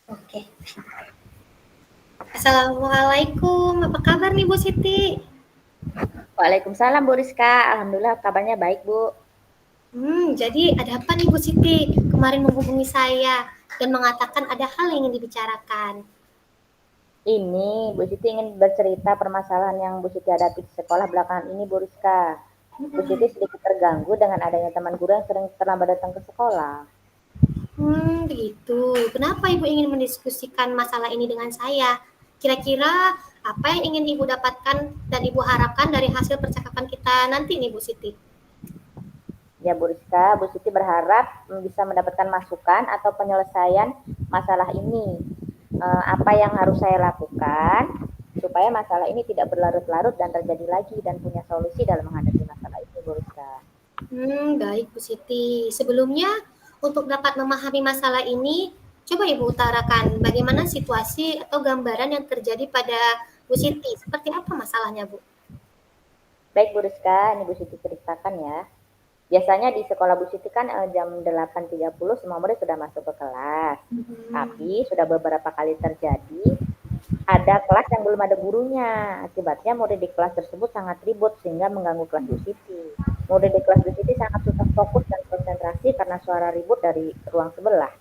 Oke. Assalamualaikum, apa kabar nih Bu Siti? Waalaikumsalam Bu Rizka, alhamdulillah kabarnya baik Bu. Jadi ada apa nih Bu Siti? Kemarin menghubungi saya dan mengatakan ada hal yang ingin dibicarakan. Ini Bu Siti ingin bercerita permasalahan yang Bu Siti hadapi di sekolah belakangan ini Bu Rizka. Bu Siti Hmm, sedikit terganggu dengan adanya teman guru yang sering terlambat datang ke sekolah. begitu. Kenapa Ibu ingin mendiskusikan masalah ini dengan saya? Kira-kira apa yang ingin Ibu dapatkan dan Ibu harapkan dari hasil percakapan kita nanti nih Bu Siti? Ya Bu Rizka, Bu Siti berharap bisa mendapatkan masukan atau penyelesaian masalah ini. Apa yang harus saya lakukan supaya masalah ini tidak berlarut-larut dan terjadi lagi dan punya solusi dalam menghadapi masalah itu Bu Rizka. Baik Bu Siti. Sebelumnya, untuk dapat memahami masalah ini, coba Ibu utarakan bagaimana situasi atau gambaran yang terjadi pada Bu Siti. Seperti apa masalahnya, Bu? Baik Bu Rizka, ini Bu Siti ceritakan ya. Biasanya di sekolah Bu Siti kan jam 8.30 semua murid sudah masuk ke kelas. Hmm, Tapi sudah beberapa kali terjadi ada kelas yang belum ada gurunya. Akibatnya murid di kelas tersebut sangat ribut sehingga mengganggu kelas Bu Siti. Murid di kelas Bu Siti sangat susah fokus dan konsentrasi karena suara ribut dari ruang sebelah.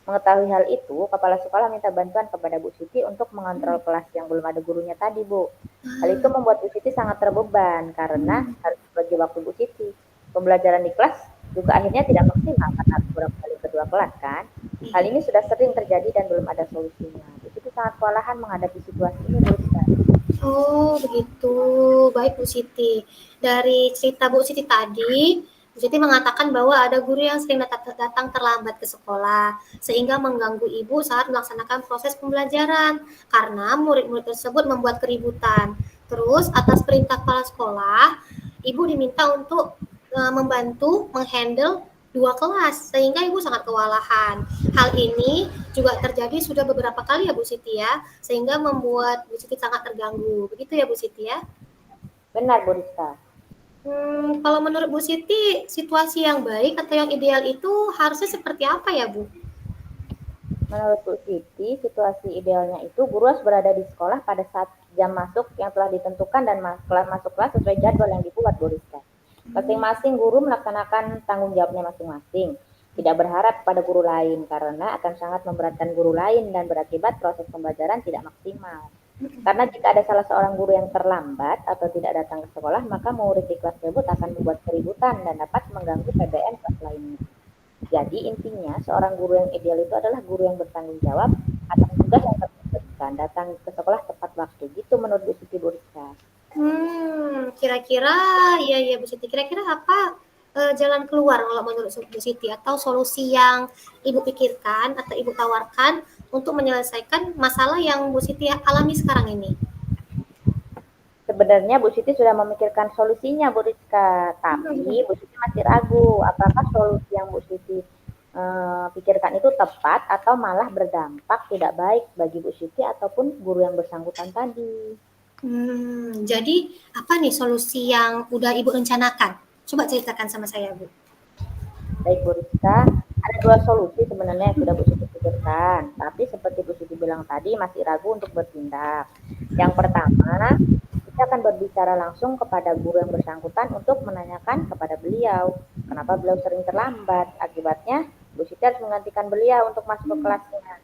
Mengetahui hal itu, kepala sekolah minta bantuan kepada Bu Siti untuk mengontrol kelas yang belum ada gurunya tadi, Bu. Hal itu membuat Bu Siti sangat terbeban karena harus bagi waktu Bu Siti. Pembelajaran di kelas juga akhirnya tidak maksimal karena harus bolak-balik kedua kelas kan. Hal iya. ini sudah sering terjadi dan belum ada solusinya. Bu Siti sangat kewalahan menghadapi situasi ini, Bu Rizka. Oh, begitu. Baik, Bu Siti. Dari cerita Bu Siti tadi, Bu Siti mengatakan bahwa ada guru yang sering datang terlambat ke sekolah, sehingga mengganggu Ibu saat melaksanakan proses pembelajaran, karena murid-murid tersebut membuat keributan. Terus, atas perintah kepala sekolah, Ibu diminta untuk membantu menghandle dua kelas, sehingga Ibu sangat kewalahan. Hal ini juga terjadi sudah beberapa kali ya Bu Siti ya, sehingga membuat Bu Siti sangat terganggu. Begitu ya Bu Siti ya? Benar, Bu Rizka. Kalau menurut Bu Siti, situasi yang baik atau yang ideal itu harusnya seperti apa ya Bu? Menurut Bu Siti, situasi idealnya itu guru harus berada di sekolah pada saat jam masuk yang telah ditentukan dan kelas masuk kelas sesuai jadwal yang dibuat, Bu Rizka. Masing-masing guru melaksanakan tanggung jawabnya masing-masing. Tidak berharap pada guru lain karena akan sangat memberatkan guru lain dan berakibat proses pembelajaran tidak maksimal. Karena jika ada salah seorang guru yang terlambat atau tidak datang ke sekolah, maka murid di kelas tersebut akan membuat keributan dan dapat mengganggu PBN kelas lainnya. Jadi intinya seorang guru yang ideal itu adalah guru yang bertanggung jawab atas tugas yang telah datang ke sekolah tepat waktu. Gitu menurut Bu Siti Bu Rizka. Kira-kira ya ya Bu Siti, kira-kira apa jalan keluar kalau menurut Bu Siti atau solusi yang Ibu pikirkan atau Ibu tawarkan untuk menyelesaikan masalah yang Bu Siti alami sekarang ini? Sebenarnya Bu Siti sudah memikirkan solusinya Bu Rizka, tapi Bu Siti masih ragu apakah solusi yang Bu Siti pikirkan itu tepat atau malah berdampak tidak baik bagi Bu Siti ataupun guru yang bersangkutan tadi. Jadi apa nih solusi yang udah Ibu rencanakan? Coba ceritakan sama saya, Bu. Baik Bu Rizka, ada dua solusi sebenarnya yang sudah Bu Siti pikirkan, tapi seperti Bu Siti bilang tadi masih ragu untuk bertindak. Yang pertama, kita akan berbicara langsung kepada guru yang bersangkutan untuk menanyakan kepada beliau, kenapa beliau sering terlambat. Akibatnya, Bu Siti harus menggantikan beliau untuk masuk ke kelasnya.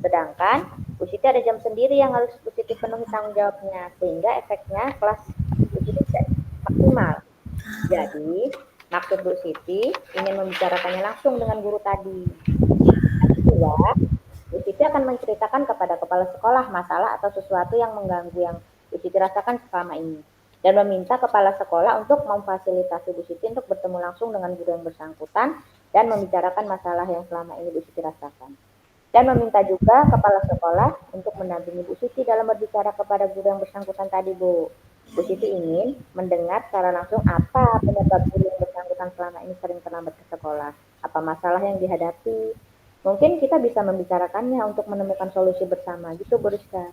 Sedangkan Bu Siti ada jam sendiri yang harus Bu Siti penuhi tanggung jawabnya, sehingga efeknya kelas Bu Siti tidak maksimal. Jadi, maksud Bu Siti ingin membicarakannya langsung dengan guru tadi. Yang kedua, Bu Siti akan menceritakan kepada kepala sekolah masalah atau sesuatu yang mengganggu yang Bu Siti rasakan selama ini. Dan meminta kepala sekolah untuk memfasilitasi Bu Siti untuk bertemu langsung dengan guru yang bersangkutan dan membicarakan masalah yang selama ini Bu Siti rasakan. Dan meminta juga kepala sekolah untuk mendampingi Bu Siti dalam berbicara kepada guru yang bersangkutan tadi, Bu. Bu Siti ingin mendengar secara langsung apa penyebab guru yang bersangkutan selama ini sering terlambat ke sekolah, apa masalah yang dihadapi. Mungkin kita bisa membicarakannya untuk menemukan solusi bersama gitu, Bu Rizka.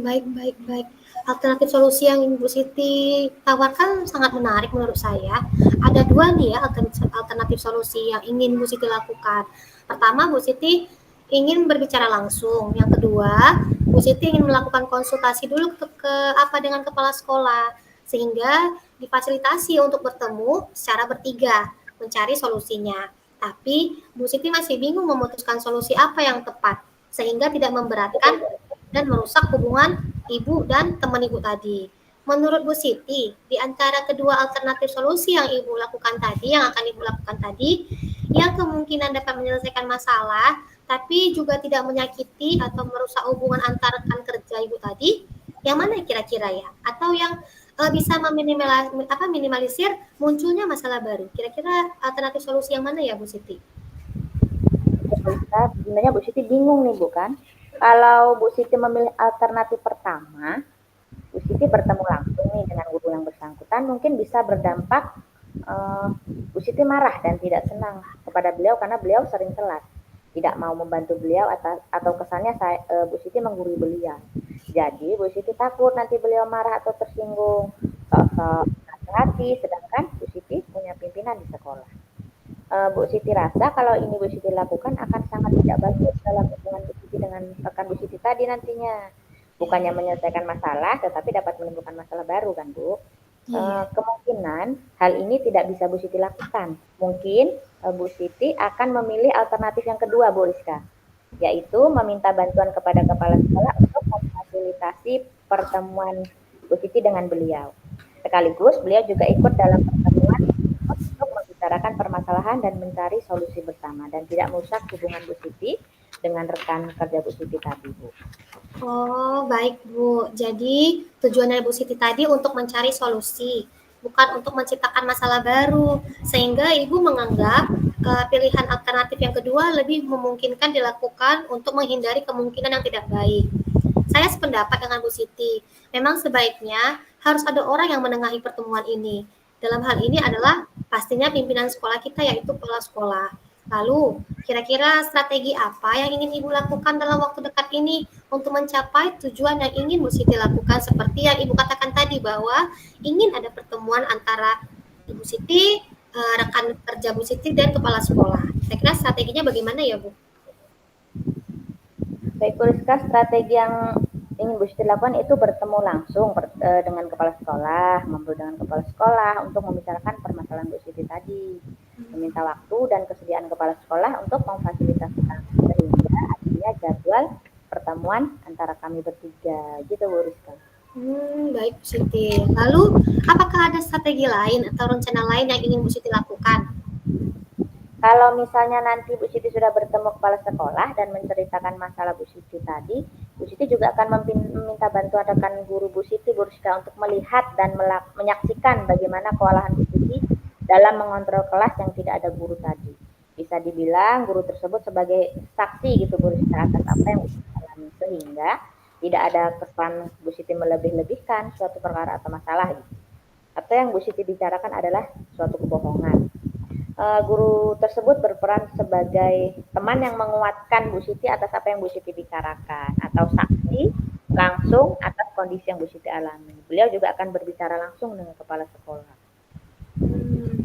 Baik baik baik. Alternatif solusi yang Ibu Siti tawarkan sangat menarik menurut saya. Ada dua nih ya alternatif solusi yang ingin Bu Siti lakukan. Pertama, Bu Siti ingin berbicara langsung. Yang kedua, Bu Siti ingin melakukan konsultasi dulu dengan kepala sekolah sehingga difasilitasi untuk bertemu secara bertiga mencari solusinya. Tapi Bu Siti masih bingung memutuskan solusi apa yang tepat sehingga tidak memberatkan dan merusak hubungan ibu dan teman ibu tadi. Menurut Bu Siti, di antara kedua alternatif solusi yang ibu lakukan tadi, yang akan ibu lakukan tadi, yang kemungkinan dapat menyelesaikan masalah, tapi juga tidak menyakiti atau merusak hubungan antara rekan kerja ibu tadi, yang mana kira-kira ya? Atau yang bisa minimalisir munculnya masalah baru? Kira-kira alternatif solusi yang mana ya, Bu Siti? Sebenarnya Bu Siti bingung nih, bukan? Kalau Bu Siti memilih alternatif pertama, Bu Siti bertemu langsung nih dengan guru yang bersangkutan, mungkin bisa berdampak Bu Siti marah dan tidak senang kepada beliau karena beliau sering telat, tidak mau membantu beliau atau kesannya Bu Siti menggurui beliau. Jadi Bu Siti takut nanti beliau marah atau tersinggung, sok-sok hati, sedangkan Bu Siti punya pimpinan di sekolah. Bu Siti rasa kalau ini Bu Siti lakukan akan sangat tidak bagus dalam hubungan Bu Siti dengan rekan Bu Siti tadi nantinya. Bukannya menyelesaikan masalah, tetapi dapat menimbulkan masalah baru kan Bu. Iya. Kemungkinan hal ini tidak bisa Bu Siti lakukan. Mungkin Bu Siti akan memilih alternatif yang kedua Bu Rizka, yaitu meminta bantuan kepada kepala sekolah untuk memfasilitasi pertemuan Bu Siti dengan beliau. Sekaligus beliau juga ikut dalam pertemuan untuk membicarakan permasalahan dan mencari solusi bersama dan tidak merusak hubungan Bu Siti dengan rekan kerja Bu Siti tadi, Bu. Oh, baik Bu. Jadi tujuannya Bu Siti tadi untuk mencari solusi, bukan untuk menciptakan masalah baru. Sehingga Ibu menganggap pilihan alternatif yang kedua lebih memungkinkan dilakukan untuk menghindari kemungkinan yang tidak baik. Saya sependapat dengan Bu Siti. Memang sebaiknya harus ada orang yang menengahi pertemuan ini. Dalam hal ini adalah pastinya pimpinan sekolah kita, yaitu kepala sekolah. Lalu, kira-kira strategi apa yang ingin Ibu lakukan dalam waktu dekat ini untuk mencapai tujuan yang ingin Bu Siti lakukan, seperti yang Ibu katakan tadi bahwa ingin ada pertemuan antara Ibu Siti, rekan kerja Bu Siti, dan kepala sekolah. Saya kira strateginya bagaimana ya, Bu? Baik Bu Rizka, strategi yang ingin Bu Siti lakukan itu bertemu langsung dengan kepala sekolah, ngobrol dengan kepala sekolah untuk membicarakan permasalahan Bu Siti tadi, meminta waktu dan kesediaan kepala sekolah untuk memfasilitasi kami sehingga akhirnya jadwal pertemuan antara kami bertiga, gitu Bu Rizka. Baik Bu Siti. Lalu, apakah ada strategi lain atau rencana lain yang ingin Bu Siti lakukan? Kalau misalnya nanti Bu Siti sudah bertemu kepala sekolah dan menceritakan masalah Bu Siti tadi, Bu Siti juga akan meminta bantuan rekan guru Bu Siti, Bu Rizka, untuk melihat dan menyaksikan bagaimana kewalahan Bu Siti dalam mengontrol kelas yang tidak ada guru tadi. Bisa dibilang guru tersebut sebagai saksi gitu Bu Rizka atas apa yang Bu Siti alami, sehingga tidak ada kesan Bu Siti melebih-lebihkan suatu perkara atau masalah gitu. Atau yang Bu Siti bicarakan adalah suatu kebohongan. Guru tersebut berperan sebagai teman yang menguatkan Bu Siti atas apa yang Bu Siti bicarakan atau saksi langsung atas kondisi yang Bu Siti alami. Beliau juga akan berbicara langsung dengan kepala sekolah.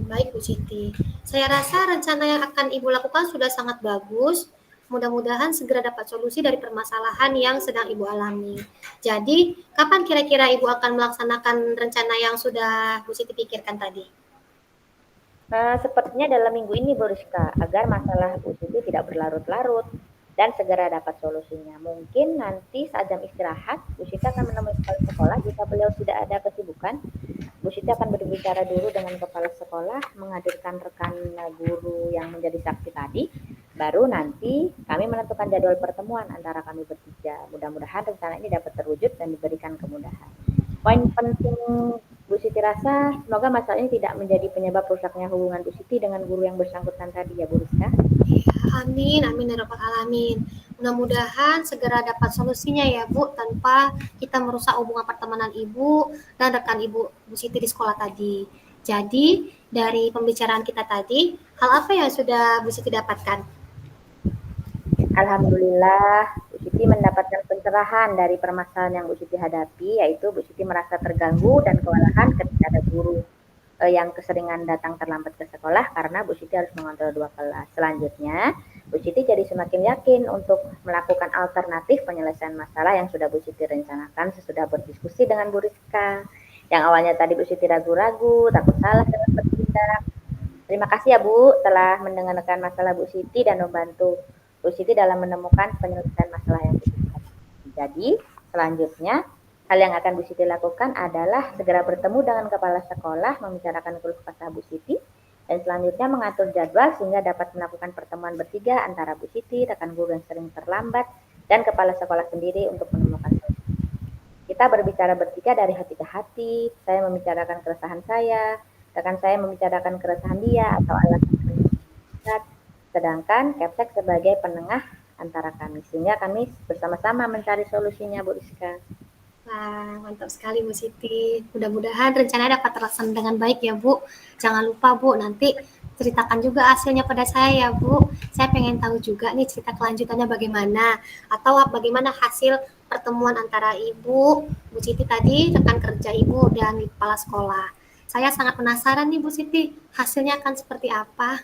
Baik Bu Siti. Saya rasa rencana yang akan Ibu lakukan sudah sangat bagus. Mudah-mudahan segera dapat solusi dari permasalahan yang sedang Ibu alami. Jadi, kapan kira-kira Ibu akan melaksanakan rencana yang sudah Bu Siti pikirkan tadi? Sepertinya dalam minggu ini Bu Rizka, agar masalah Bu Siti tidak berlarut-larut dan segera dapat solusinya. Mungkin nanti saat jam istirahat, Bu Siti akan menemui kepala sekolah jika beliau tidak ada kesibukan. Bu Siti akan berbicara dulu dengan kepala sekolah, menghadirkan rekan guru yang menjadi saksi tadi, baru nanti kami menentukan jadwal pertemuan antara kami bertiga. Mudah-mudahan rencana ini dapat terwujud dan diberikan kemudahan. Poin penting Bu Siti rasa semoga masalah ini tidak menjadi penyebab rusaknya hubungan Bu Siti dengan guru yang bersangkutan tadi ya Bu Rizka. Amin, amin ya rabbal alamin. Mudah-mudahan segera dapat solusinya ya Bu, tanpa kita merusak hubungan pertemanan Ibu dan rekan Ibu Bu Siti di sekolah tadi. Jadi, dari pembicaraan kita tadi, hal apa yang sudah Bu Siti dapatkan? Alhamdulillah Bu Siti mendapatkan pencerahan dari permasalahan yang Bu Siti hadapi, yaitu Bu Siti merasa terganggu dan kewalahan ketika ada guru yang keseringan datang terlambat ke sekolah karena Bu Siti harus mengontrol 2 kelas. Selanjutnya, Bu Siti jadi semakin yakin untuk melakukan alternatif penyelesaian masalah yang sudah Bu Siti rencanakan sesudah berdiskusi dengan Bu Rizka. Yang awalnya tadi Bu Siti ragu-ragu, takut salah dalam bertindak. Terima kasih ya Bu telah mendengarkan masalah Bu Siti dan membantu Bu Siti dalam menemukan penyelesaian masalah yang Bu Siti. Jadi, selanjutnya hal yang akan Bu Siti lakukan adalah segera bertemu dengan kepala sekolah, membicarakan keluh kesah Bu Siti, dan selanjutnya mengatur jadwal sehingga dapat melakukan pertemuan bertiga antara Bu Siti, rekan guru yang sering terlambat, dan kepala sekolah sendiri untuk menemukan solusi. Kita berbicara bertiga dari hati ke hati, saya membicarakan keresahan saya, rekan saya membicarakan keresahan dia atau alasan yang sedangkan Kepsek sebagai penengah antara kami, sehingga kami bersama-sama mencari solusinya Bu Rizka. Wah, mantap sekali Bu Siti. Mudah-mudahan rencana dapat terlaksana dengan baik ya Bu. Jangan lupa Bu, nanti ceritakan juga hasilnya pada saya ya Bu. Saya pengen tahu juga nih cerita kelanjutannya bagaimana. Atau bagaimana hasil pertemuan antara Ibu, Bu Siti tadi, rekan kerja Ibu, dan kepala sekolah. Saya sangat penasaran nih Bu Siti, hasilnya akan seperti apa.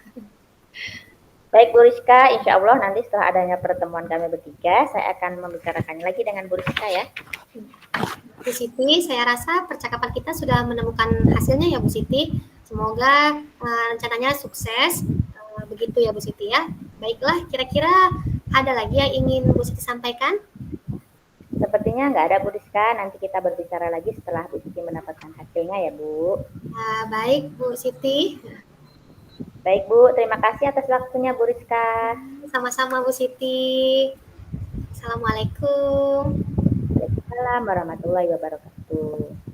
Baik Bu Rizka, insya Allah nanti setelah adanya pertemuan kami bertiga, saya akan membicarakannya lagi dengan Bu Rizka ya. Bu Siti, saya rasa percakapan kita sudah menemukan hasilnya ya Bu Siti. Semoga rencananya sukses. Begitu ya Bu Siti ya. Baiklah, kira-kira ada lagi yang ingin Bu Siti sampaikan? Sepertinya nggak ada Bu Rizka, nanti kita berbicara lagi setelah Bu Siti mendapatkan hasilnya ya Bu. Baik Bu Siti. Baik Bu, terima kasih atas waktunya Bu Rizka. Sama-sama Bu Siti. Assalamualaikum. Waalaikumsalam warahmatullahi wabarakatuh.